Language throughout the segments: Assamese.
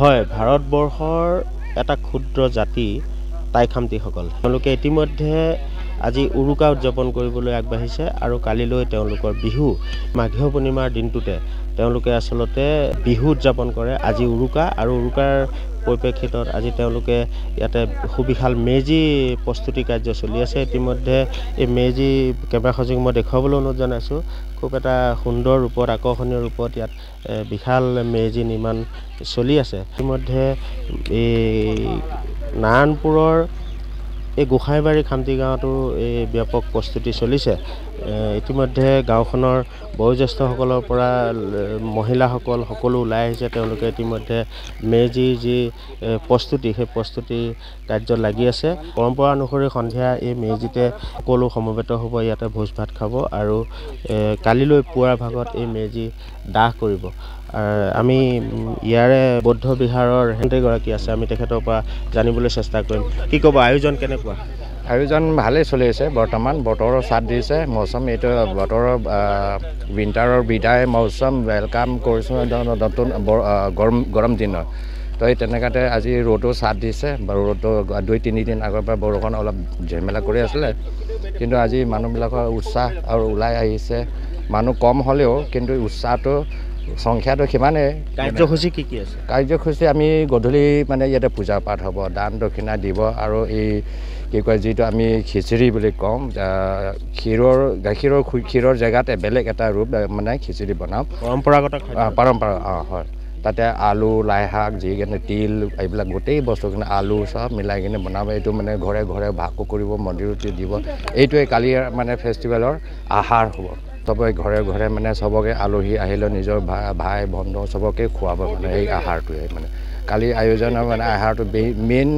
হয়, ভাৰতবৰ্ষৰ এটা ক্ষুদ্ৰ জাতি টাইখামতিসকল। তেওঁলোকে ইতিমধ্যে আজি উৰুকা উদযাপন কৰিবলৈ আগবাঢ়িছে আৰু কালিলৈ তেওঁলোকৰ বিহু মাঘীয় পূৰ্ণিমাৰ দিনটোতে তেওঁলোকে আচলতে বিহু উদযাপন কৰে। আজি উৰুকা আৰু উৰুকাৰ পৰিপ্ৰেক্ষিতত আজি তেওঁলোকে ইয়াতে সুবিশাল মেজি প্ৰস্তুতি কাৰ্য চলি আছে। ইতিমধ্যে এই মেজি কেমেৰা সঁজুলি মই দেখুৱাবলৈ অনুৰোধ জনাইছোঁ। খুব এটা সুন্দৰ ৰূপত আকৰ্ষণীয় ৰূপত ইয়াত বিশাল মেজি নিৰ্মাণ চলি আছে। ইতিমধ্যে এই নাৰায়ণপুৰৰ এই গোসাইবাৰী খামতি গাঁৱতো এই ব্যাপক প্ৰস্তুতি চলিছে। ইতিমধ্যে গাঁওখনৰ বয়োজ্যেষ্ঠসকলৰ পৰা মহিলাসকল সকলো ওলাই আহিছে। তেওঁলোকে ইতিমধ্যে মেজিৰ যি প্ৰস্তুতি সেই প্ৰস্তুতি কাৰ্যত লাগি আছে। পৰম্পৰা অনুসৰি সন্ধিয়া এই মেজিতে সকলো সমবেত হ'ব, ইয়াতে ভোজ ভাত খাব আৰু কালিলৈ পুৱাৰ ভাগত এই মেজি দাহ কৰিব। আমি ইয়াৰে বৌদ্ধ বিহাৰৰ হেণ্টেগৰাকী আছে, আমি তেখেতৰ পৰা জানিবলৈ চেষ্টা কৰিম। কি ক'ব, আয়োজন কেনেকুৱা? আয়োজন ভালেই চলি আছে বৰ্তমান। বতৰৰ চাথ দিছে, মৌচম এইটো বতৰৰ উইণ্টাৰৰ বিদায় মৌচম ৱেলকাম কৰিছোঁ নতুন গৰম দিনত। তো এই তেনেকুৱাতে আজি ৰ'দো চাথ দিছে। ৰ'দটো 2-3 দিন আগৰ পৰা বৰষুণ অলপ ঝেমেলা কৰি আছিলে, কিন্তু আজি মানুহবিলাকৰ উৎসাহ আৰু ওলাই আহিছে। মানুহ কম হ'লেও কিন্তু উৎসাহটো সংখ্যাটো সিমানেই। কাৰ্যসূচী কি আছে? কাৰ্যসূচী আমি গধূলি মানে ইয়াতে পূজা পাঠ হ'ব, দান দক্ষিণা দিব আৰু এই কি কয় যিটো আমি খিচিৰি বুলি কওঁ, গাখীৰৰ জেগাতে বেলেগ এটা ৰূপ মানে খিচিৰি বনাওঁ। পৰম্পৰা হয়। তাতে আলু, লাই শাক, যিখিনি তিল এইবিলাক গোটেই বস্তুখিনি আলু চব মিলাই কিনে বনাব। এইটো মানে ঘৰে ঘৰে ভাগো কৰিব, মন্দিৰত দিব। এইটোৱে কালি মানে ফেষ্টিভেলৰ আহাৰ হ'ব। চবৰে ঘৰে ঘৰে মানে চবকে আলহী আহিলেও নিজৰ ভাই বন্ধু চবকে খুৱাব মানে এই আহাৰটোৱে মানে কালি আয়োজনৰ মানে আহাৰটো মেইন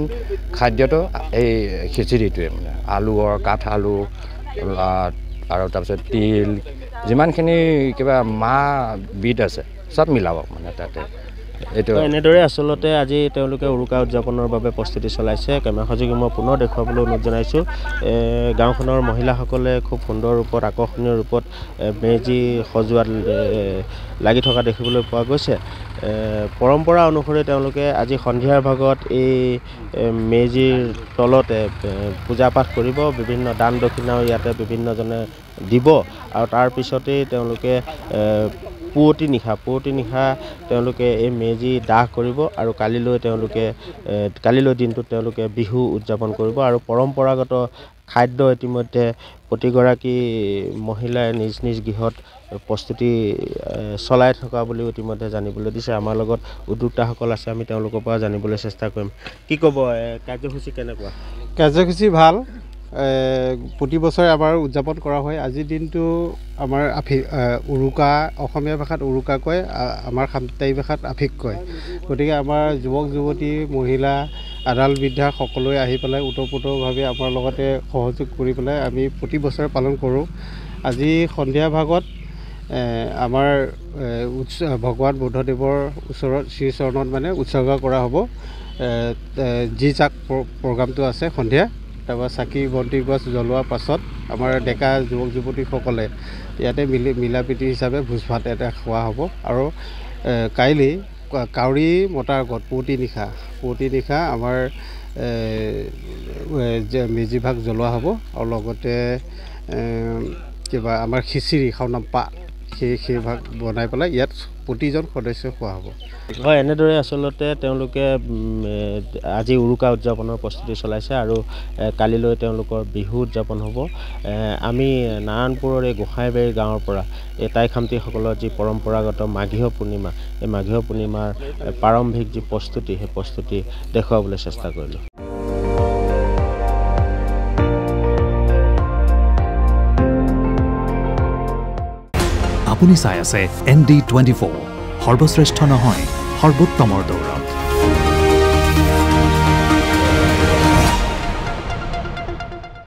খাদ্যটো এই খিচিৰিটোৱে মানে আলুৰ কাঠ আলু আৰু তাৰপিছত তিল যিমানখিনি কিবা মাহ বিধ আছে চব মিলাব মানে তাতে। এইটো এনেদৰে আচলতে আজি তেওঁলোকে উৰুকা উদযাপনৰ বাবে প্ৰস্তুতি চলাইছে। কেমেৰা সঁজুলি মই পুনৰ দেখুৱাবলৈ অনুৰোধ জনাইছোঁ। গাঁওখনৰ মহিলাসকলে খুব সুন্দৰ ৰূপত আকৰ্ষণীয় ৰূপত মেজি সজোৱাত লাগি থকা দেখিবলৈ পোৱা গৈছে। পৰম্পৰা অনুসৰি তেওঁলোকে আজি সন্ধিয়াৰ ভাগত এই মেজিৰ তলতে পূজা পাঠ কৰিব। বিভিন্ন দান দক্ষিণাও ইয়াতে বিভিন্নজনে দিব আৰু তাৰ পিছতেই তেওঁলোকে পুৱতি নিশা তেওঁলোকে এই মেজি দাহ কৰিব আৰু কালিলৈ দিনটোত তেওঁলোকে বিহু উদযাপন কৰিব আৰু পৰম্পৰাগত খাদ্য ইতিমধ্যে প্ৰতিগৰাকী মহিলাই নিজ নিজ গৃহত প্ৰস্তুতি চলাই থকা বুলিও ইতিমধ্যে জানিবলৈ দিছে। আমাৰ লগত উদ্যোক্তাসকল আছে, আমি তেওঁলোকৰ পৰা জানিবলৈ চেষ্টা কৰিম। কি ক'ব, কাৰ্যসূচী কেনেকুৱা? কাৰ্যসূচী ভাল, প্ৰতি বছৰে আমাৰ উদযাপন কৰা হয়। আজিৰ দিনটো আমাৰ উৰুকা, অসমীয়া ভাষাত উৰুকা কয়, আমাৰ সামতাই ভাষাত আফিক কয়। গতিকে আমাৰ যুৱক যুৱতী, মহিলা, আদাল বৃদ্ধা সকলোৱে আহি পেলাই ওতঃপ্ৰোতভাৱে আমাৰ লগতে সহযোগ কৰি পেলাই আমি প্ৰতি বছৰে পালন কৰোঁ। আজি সন্ধিয়া ভাগত আমাৰ ভগৱান বুদ্ধদেৱৰ ওচৰত শ্ৰীচৰণত মানে উৎসৰ্গা কৰা হ'ব। যি যাক প্ৰগ্ৰামটো আছে সন্ধিয়া, তাৰপৰা চাকি বন্তি গছ জ্বলোৱাৰ পাছত আমাৰ ডেকা যুৱক যুৱতীসকলে ইয়াতে মিলা প্ৰীতি হিচাপে ভোজ ভাত এটা খোৱা হ'ব। আৰু কাইলৈ কাউৰী মতাৰ আগত পুৱতি নিশা আমাৰ মেজিভাগ জ্বলোৱা হ'ব। আৰু লগতে কিবা আমাৰ খিচিৰি খাওনাম পা সেই ভাগ বনাই পেলাই ইয়াত প্ৰতিজন সদস্য খোৱা হ'ব। হয়, এনেদৰে আচলতে তেওঁলোকে আজি উৰুকা উদযাপনৰ প্ৰস্তুতি চলাইছে আৰু কালিলৈ তেওঁলোকৰ বিহু উদযাপন হ'ব। আমি নাৰায়ণপুৰৰ এই গোসাঁইবাৰী গাঁৱৰ পৰা এই টাইখামতিসকলৰ যি পৰম্পৰাগত মাঘীয় পূৰ্ণিমা, এই মাঘীয় পূৰ্ণিমাৰ প্ৰাৰম্ভিক যি প্ৰস্তুতি, সেই প্ৰস্তুতি দেখুৱাবলৈ চেষ্টা কৰিলোঁ। আপুনি চাই আছে ND24, সৰ্বশ্ৰেষ্ঠ নহয়, সৰ্বোত্তমৰ দৌৰ।